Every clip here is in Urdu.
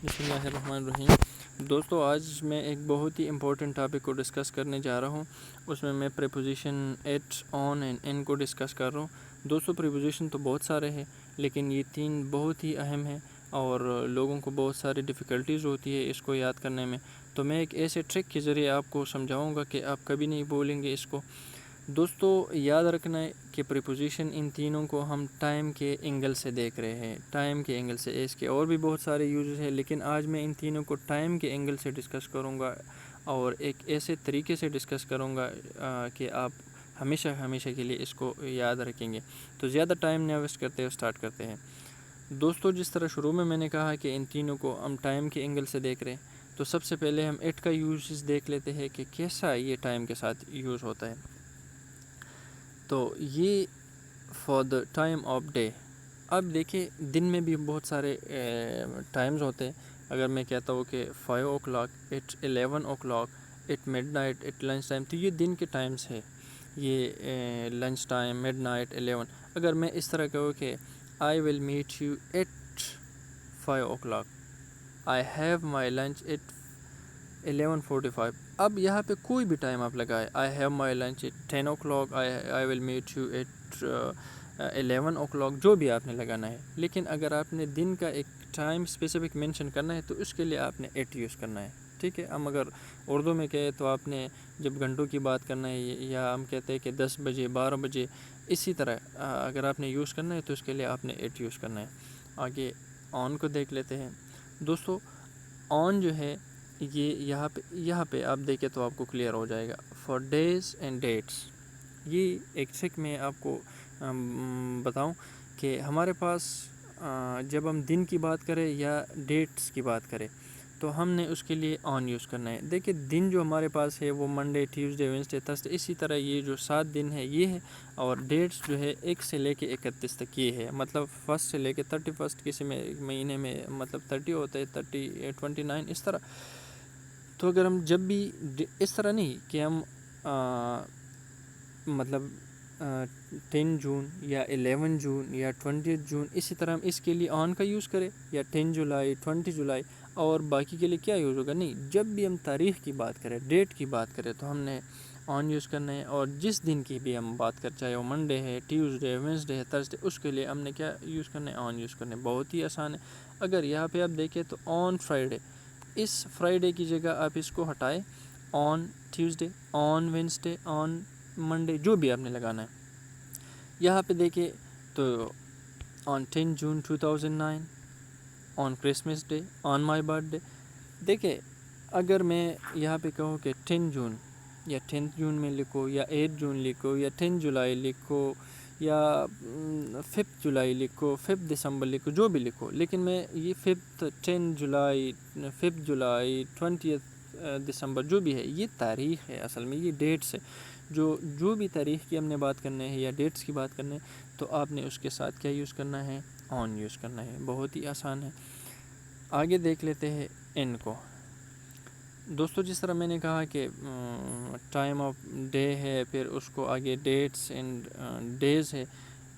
بسم اللہ الرحمن الرحیم۔ دوستو، آج میں ایک بہت ہی امپورٹنٹ ٹاپک کو ڈسکس کرنے جا رہا ہوں۔ اس میں پریپوزیشن ایٹ، آن اینڈ ان کو ڈسکس کر رہا ہوں۔ دوستو، پریپوزیشن تو بہت سارے ہیں، لیکن یہ تین بہت ہی اہم ہیں اور لوگوں کو بہت ساری ڈیفیکلٹیز ہوتی ہے اس کو یاد کرنے میں۔ تو میں ایک ایسے ٹرک کے ذریعے آپ کو سمجھاؤں گا کہ آپ کبھی نہیں بھولیں گے اس کو۔ دوستو، یاد رکھنا ہے کہ پریپوزیشن ان تینوں کو ہم ٹائم کے اینگل سے دیکھ رہے ہیں۔ ٹائم کے اینگل سے اس کے اور بھی بہت سارے یوزز ہیں، لیکن آج میں ان تینوں کو ٹائم کے اینگل سے ڈسکس کروں گا اور ایک ایسے طریقے سے ڈسکس کروں گا کہ آپ ہمیشہ کے لیے اس کو یاد رکھیں گے۔ تو زیادہ ٹائم نہ ویسٹ کرتے ہوئے اسٹارٹ کرتے ہیں۔ دوستو، جس طرح شروع میں نے کہا کہ ان تینوں کو ہم ٹائم کے اینگل سے دیکھ رہے ہیں، تو سب سے پہلے ہم ایٹ کا یوزز دیکھ لیتے ہیں کہ کیسا یہ ٹائم کے ساتھ یوز ہوتا ہے۔ تو یہ for the time of day. اب دیکھیں، دن میں بھی بہت سارے ٹائمز ہوتے ہیں۔ اگر میں کہتا ہوں کہ 5 o'clock، at 11 o'clock، at midnight, at lunch time, تو یہ دن کے ٹائمز ہے۔ یہ لنچ ٹائم، مڈ نائٹ، 11۔ اگر میں اس طرح کہوں کہ I will meet you at 5 o'clock، I have my lunch at 11:45۔ اب یہاں پہ کوئی بھی ٹائم آپ لگائے، I have my lunch at 10 o'clock، I will meet you at 11 o'clock، جو بھی آپ نے لگانا ہے۔ لیکن اگر آپ نے دن کا ایک ٹائم اسپیسیفک مینشن کرنا ہے تو اس کے لیے آپ نے ایٹ یوز کرنا ہے، ٹھیک ہے۔ ہم اگر اردو میں کہیں تو آپ نے جب گھنٹوں کی بات کرنا ہے، یا ہم کہتے ہیں کہ 10 بجے، 12 بجے، اسی طرح اگر آپ نے یوز کرنا ہے تو اس کے لیے آپ نے ایٹ یوز کرنا ہے۔ آگے آن کو دیکھ لیتے ہیں۔ دوستو، آن جو ہے یہ یہاں پہ آپ دیکھیں تو آپ کو کلیئر ہو جائے گا۔ فار ڈیز اینڈ ڈیٹس، یہ ایک ٹرک میں آپ کو بتاؤں کہ ہمارے پاس جب ہم دن کی بات کریں یا ڈیٹس کی بات کریں تو ہم نے اس کے لیے آن یوز کرنا ہے۔ دیکھیں، دن جو ہمارے پاس ہے وہ منڈے، ٹیوزڈے، وینسڈے، تھرسڈے، اسی طرح یہ جو 7 دن ہے یہ ہے، اور ڈیٹس جو ہے 1 سے لے کے 31 تک یہ ہے، مطلب 1 سے لے کے 31، کسی میں مہینے میں مطلب 30 ہوتا ہے، 30، 29، اس طرح۔ تو اگر ہم جب بھی اس طرح نہیں کہ ہم مطلب 10 جون یا 11 جون یا 20 جون، اسی طرح ہم اس کے لیے آن کا یوز کریں، یا 10 جولائی، 20 جولائی، اور باقی کے لیے کیا یوز ہوگا؟ نہیں، جب بھی ہم تاریخ کی بات کریں، ڈیٹ کی بات کریں، تو ہم نے آن یوز کرنا ہے۔ اور جس دن کی بھی ہم بات کریں، چاہے وہ منڈے ہے، ٹیوزڈے، وینسڈے ہے، تھرسڈے، اس کے لیے ہم نے کیا یوز کرنا ہے؟ آن یوز کرنا ہے۔ بہت ہی آسان ہے۔ اگر یہاں پہ آپ دیکھیں تو آن فرائیڈے، اس فرائیڈے کی جگہ آپ اس کو ہٹائیں، on Tuesday, on Wednesday, on Monday, جو بھی آپ نے لگانا ہے۔ یہاں پہ دیکھیں تو آن 10 جون 2009، آن کرسمس ڈے، آن مائی برتھ ڈے۔ دیکھیں، اگر میں یہاں پہ کہوں کہ 10 جون، یا 10 جون میں لکھو، یا 8 جون لکھو، یا 10 جولائی لکھو، یا 5 جولائی لکھو، 5 دسمبر لکھو، جو بھی لکھو، لیکن میں یہ 10 جولائی، 5 جولائی، 20 دسمبر، جو بھی ہے، یہ تاریخ ہے، اصل میں یہ ڈیٹس ہے۔ جو بھی تاریخ کی ہم نے بات کرنا ہے یا ڈیٹس کی بات کرنا ہے، تو آپ نے اس کے ساتھ کیا یوز کرنا ہے؟ آن یوز کرنا ہے۔ بہت ہی آسان ہے۔ آگے دیکھ لیتے ہیں ان کو۔ دوستو، جس طرح میں نے کہا کہ ٹائم آف ڈے ہے، پھر اس کو آگے ڈیٹس اینڈ ڈیز ہے،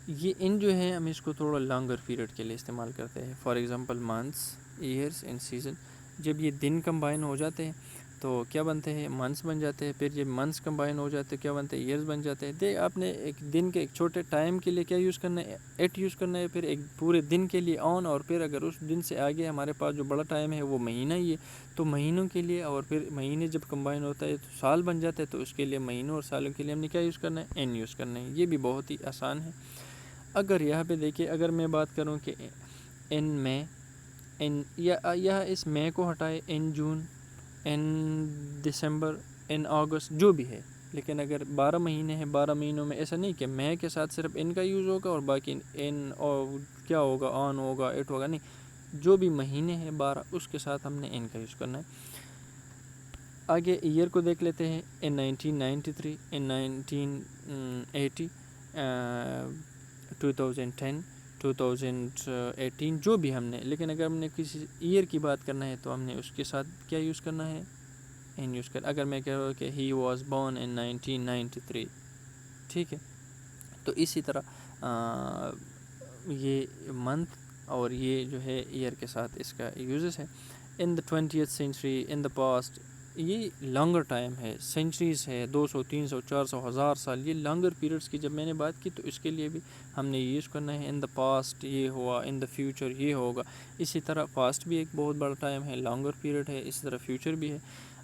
یہ ان جو ہے ہم اس کو تھوڑا لانگر پیریڈ کے لیے استعمال کرتے ہیں۔ For example months, years and season. جب یہ دن کمبائن ہو جاتے ہیں تو کیا بنتے ہیں؟ منتھس بن جاتے ہیں۔ پھر جب منتھس کمبائن ہو جاتے ہیں کیا بنتے ہیں؟ ایئرس بن جاتے ہیں۔ آپ نے ایک دن کے ایک چھوٹے ٹائم کے لیے کیا یوز کرنا ہے؟ ایٹ یوز کرنا ہے۔ پھر ایک پورے دن کے لیے آن، اور پھر اگر اس دن سے آگے ہمارے پاس جو بڑا ٹائم ہے وہ مہینہ ہی ہے، تو مہینوں کے لیے، اور پھر مہینے جب کمبائن ہوتا ہے تو سال بن جاتا ہے، تو اس کے لیے مہینوں اور سالوں کے لیے ہم نے کیا یوز کرنا ہے؟ این یوز کرنا ہے۔ یہ بھی بہت ہی آسان ہے۔ اگر یہاں پہ دیکھیں، اگر میں بات کروں کہ ان میں، یا اس مئی کو ہٹائے، ان جون، ان دسمبر، ان اگست، جو بھی ہے، لیکن اگر 12 مہینے ہیں، 12 مہینوں میں ایسا نہیں کہ مئی کے ساتھ صرف ان کا یوز ہوگا اور باقی ان اور کیا ہوگا؟ آن ہوگا، ایٹ ہوگا، نہیں، جو بھی مہینے ہیں 12، اس کے ساتھ ہم نے ان کا یوز کرنا ہے۔ آگے ایئر کو دیکھ لیتے ہیں۔ ان 1993، ان 1980، 2010، 2018، جو بھی ہم نے، لیکن اگر ہم نے کسی ایئر کی بات کرنا ہے تو ہم نے اس کے ساتھ کیا یوز کرنا ہے؟ ان یوز کر۔ اگر میں کہہ رہا ہوں کہ ہی واز بورن ان 1993، ٹھیک ہے، تو اسی طرح یہ منتھ اور یہ جو ہے ایئر کے ساتھ اس کا یوزز ہے. ان دا 20th century, in the past, یہ لانگر ٹائم ہے، سینچریز ہے، 200 300 400 1000 سال، یہ لانگر پیریڈس کی جب میں نے بات کی تو اس کے لیے بھی ہم نے یوز کرنا ہے. ان دا پاسٹ یہ ہوا، ان دا فیوچر یہ ہوگا. اسی طرح پاسٹ بھی ایک بہت بڑا ٹائم ہے، لانگر پیریڈ ہے، اسی طرح فیوچر بھی ہے.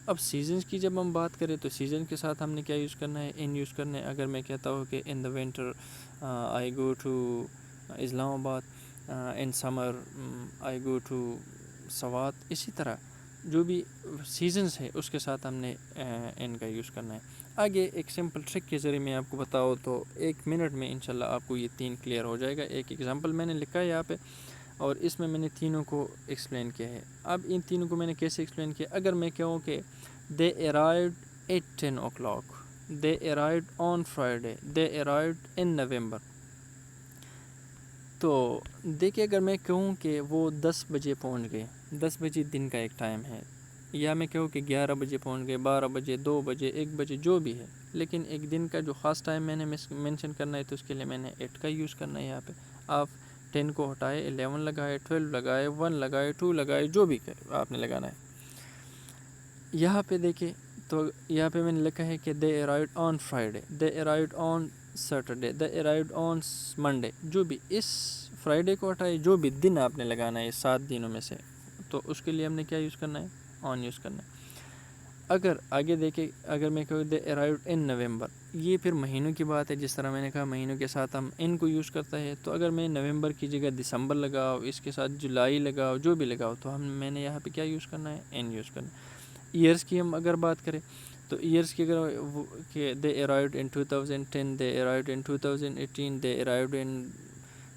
اب سیزنز کی جب ہم بات کریں تو سیزن کے ساتھ ہم نے کیا یوز کرنا ہے؟ ان یوز کرنا ہے. اگر میں کہتا ہوں کہ in the winter I go to اسلام آباد، ان سمر آئی گو ٹو سوات، اسی طرح جو بھی سیزنز ہے اس کے ساتھ ہم نے ان کا یوز کرنا ہے. آگے ایک سمپل ٹرک کے ذریعے میں آپ کو بتاؤں تو 1 منٹ میں انشاءاللہ آپ کو یہ 3 کلیئر ہو جائے گا. ایک ایگزامپل میں نے لکھا ہے یہاں پہ اور اس میں نے تینوں کو ایکسپلین کیا ہے. اب ان تینوں کو میں نے کیسے ایکسپلین کیا؟ اگر میں کہوں کہ they arrived at 10 o'clock, they arrived on Friday, they arrived in November. تو دیکھیں اگر میں کہوں کہ وہ 10 بجے پہنچ گئے، 10 بجے دن کا ایک ٹائم ہے، یا میں کہوں کہ 11 بجے پہنچ گئے، 12 بجے، 2 بجے، 1 بجے، جو بھی ہے، لیکن ایک دن کا جو خاص ٹائم میں نے مینشن کرنا ہے تو اس کے لیے میں نے 8 کا یوز کرنا ہے. یہاں پہ آپ 10 کو ہٹائے، 11 لگائے، 12 لگائے، 1 لگائے، 2 لگائے، جو بھی آپ نے لگانا ہے. یہاں پہ دیکھیں تو یہاں پہ میں نے لکھا ہے کہ they arrived on Friday, they arrived on Saturday, they arrived on Monday. جو بھی اس فرائیڈے کو ہٹائے، جو بھی دن آپ نے لگانا ہے 7 دنوں میں سے، تو اس کے لیے ہم نے کیا یوز کرنا ہے؟ آن یوز کرنا ہے. اگر آگے دیکھیں، اگر میں کہوں they arrived in November، یہ پھر مہینوں کی بات ہے. جس طرح میں نے کہا مہینوں کے ساتھ ہم ان کو یوز کرتا ہے، تو اگر میں نومبر کی جگہ دسمبر لگاؤ، اس کے ساتھ جولائی لگاؤ، جو بھی لگاؤ، تو میں نے یہاں پہ کیا یوز کرنا ہے؟ ان یوز کرنا ہے. ایئرس کی ہم اگر بات کریں تو ایئرس کی اگر کہ they arrived in 2010, they arrived in 2018, they arrived in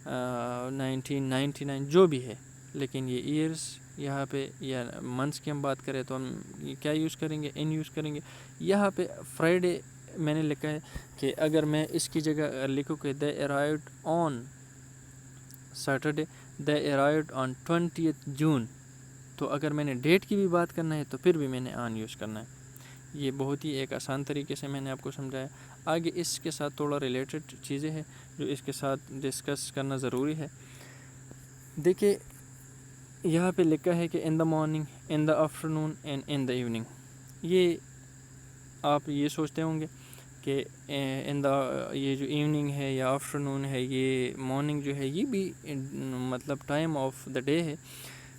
1999، جو بھی ہے، لیکن یہ ایئرس یہاں پہ یا منتھس کی ہم بات کریں تو ہم کیا یوز کریں گے؟ ان یوز کریں گے. یہاں پہ فرائیڈے میں نے لکھا ہے کہ اگر میں اس کی جگہ لکھوں کہ they arrived on Saturday, they arrived on 20th June، تو اگر میں نے ڈیٹ کی بھی بات کرنا ہے تو پھر بھی میں نے آن یوز کرنا ہے. یہ بہت ہی ایک آسان طریقے سے میں نے آپ کو سمجھایا. آگے اس کے ساتھ تھوڑا ریلیٹڈ چیزیں ہیں جو اس کے ساتھ ڈسکس کرنا ضروری ہے. دیکھیں یہاں پہ لکھا ہے کہ in the morning, in the afternoon and in the evening. یہ آپ یہ سوچتے ہوں گے کہ ان دا یہ جو ایوننگ ہے یا آفٹرنون ہے، یہ مارننگ جو ہے یہ بھی مطلب ٹائم آف دا ڈے ہے.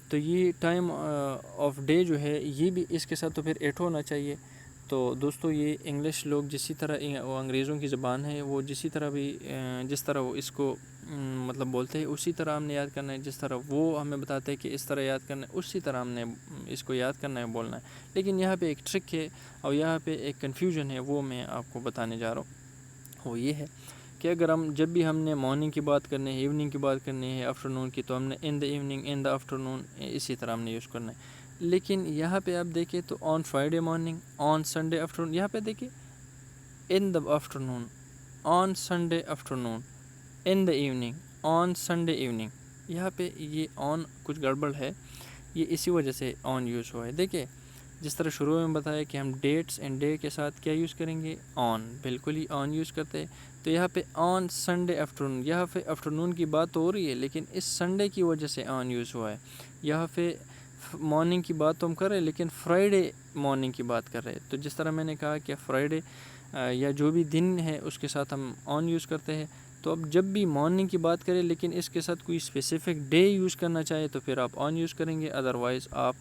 تو یہ ٹائم آف ڈے جو ہے یہ بھی اس کے ساتھ تو پھر 8 ہونا چاہیے. تو دوستو یہ انگلش لوگ جسی طرح وہ انگریزوں کی زبان ہے، وہ جس طرح وہ اس کو مطلب بولتے ہیں اسی طرح ہم نے یاد کرنا ہے. جس طرح وہ ہمیں بتاتے ہیں کہ اس طرح یاد کرنا ہے، اسی طرح ہم نے اس کو یاد کرنا ہے، بولنا ہے. لیکن یہاں پہ ایک ٹرک ہے اور یہاں پہ ایک کنفیوژن ہے، وہ میں آپ کو بتانے جا رہا ہوں. وہ یہ ہے کہ اگر جب بھی ہم نے مارننگ کی بات کرنی ہے، ایوننگ کی بات کرنی ہے، آفٹرنون کی، تو ہم نے ان the evening, in the afternoon, اسی طرح ہم نے یوز کرنا ہے. لیکن یہاں پہ آپ دیکھیں تو on Friday morning, on Sunday afternoon, یہاں پہ دیکھیں in the afternoon, on Sunday afternoon, in the evening, on Sunday evening. یہاں پہ یہ آن کچھ گڑبڑ ہے، یہ اسی وجہ سے آن یوز ہوا ہے. دیکھیں جس طرح شروع میں بتایا کہ ہم ڈیٹس اینڈ ڈے کے ساتھ کیا یوز کریں گے؟ آن، بالکل ہی آن یوز کرتے ہیں. تو یہاں پہ آن سنڈے آفٹرنون، یہاں پہ آفٹرنون کی بات ہو رہی ہے لیکن اس سنڈے کی وجہ سے آن یوز ہوا ہے. یہاں پہ مارننگ کی بات تو ہم کر رہے ہیں لیکن فرائیڈے مارننگ کی بات کر رہے ہیں. تو جس طرح میں نے کہا کہ فرائیڈے یا جو بھی دن ہے اس کے ساتھ ہم آن یوز کرتے ہیں. تو اب جب بھی مارننگ کی بات کریں لیکن اس کے ساتھ کوئی اسپیسیفک ڈے یوز کرنا چاہے تو پھر آپ آن یوز کریں گے، ادروائز آپ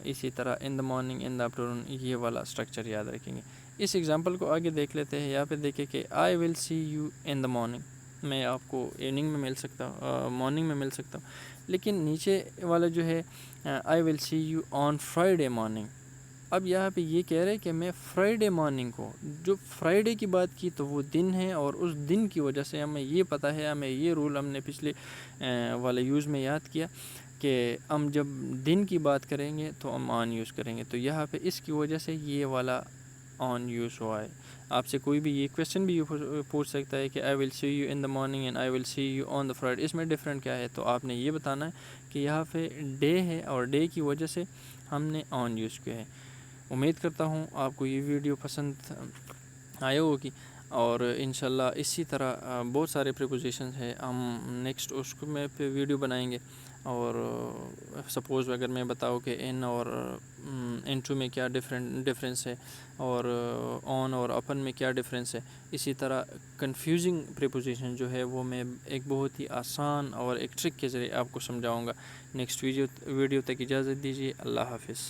اسی طرح ان the morning, in the afternoon, یہ والا اسٹرکچر یاد رکھیں گے. اس ایگزامپل کو آگے دیکھ لیتے ہیں. یہاں پہ دیکھیں کہ I will see you in the morning, میں آپ کو ایوننگ میں مل سکتا ہوں، مارننگ میں مل سکتا ہوں. لیکن نیچے والا جو ہے آئی will see you on Friday morning. اب یہاں پہ یہ کہہ رہے کہ میں فرائیڈے مارننگ کو، جو فرائیڈے کی بات کی تو وہ دن ہے اور اس دن کی وجہ سے ہمیں یہ پتہ ہے، ہمیں یہ رول ہم نے پچھلے والے یوز میں یاد کیا کہ ہم جب دن کی بات کریں گے تو ہم آن یوز کریں گے. تو یہاں پہ اس کی وجہ سے یہ والا آن یوز ہوا ہے. آپ سے کوئی بھی یہ کویسچن بھی پوچھ سکتا ہے کہ I will see you in the morning and I will see you on the Friday, اس میں ڈفرینٹ کیا ہے؟ تو آپ نے یہ بتانا ہے کہ یہاں پہ ڈے ہے اور ڈے کی وجہ سے ہم نے آن یوز کیا ہے. امید کرتا ہوں آپ کو یہ ویڈیو پسند آیا ہوگی. اور انشاءاللہ اسی طرح بہت سارے پریپوزیشنز ہیں، ہم نیکسٹ اس کو میں پہ ویڈیو بنائیں گے. اور سپوز اگر میں بتاؤں کہ ان اور انٹو میں کیا ڈفرینس ہے، اور آن اور اپن میں کیا ڈفرینس ہے، اسی طرح کنفیوزنگ پریپوزیشن جو ہے وہ میں ایک بہت ہی آسان اور ایک ٹرک کے ذریعے آپ کو سمجھاؤں گا. نیکسٹ ویڈیو تک اجازت دیجیے. اللہ حافظ.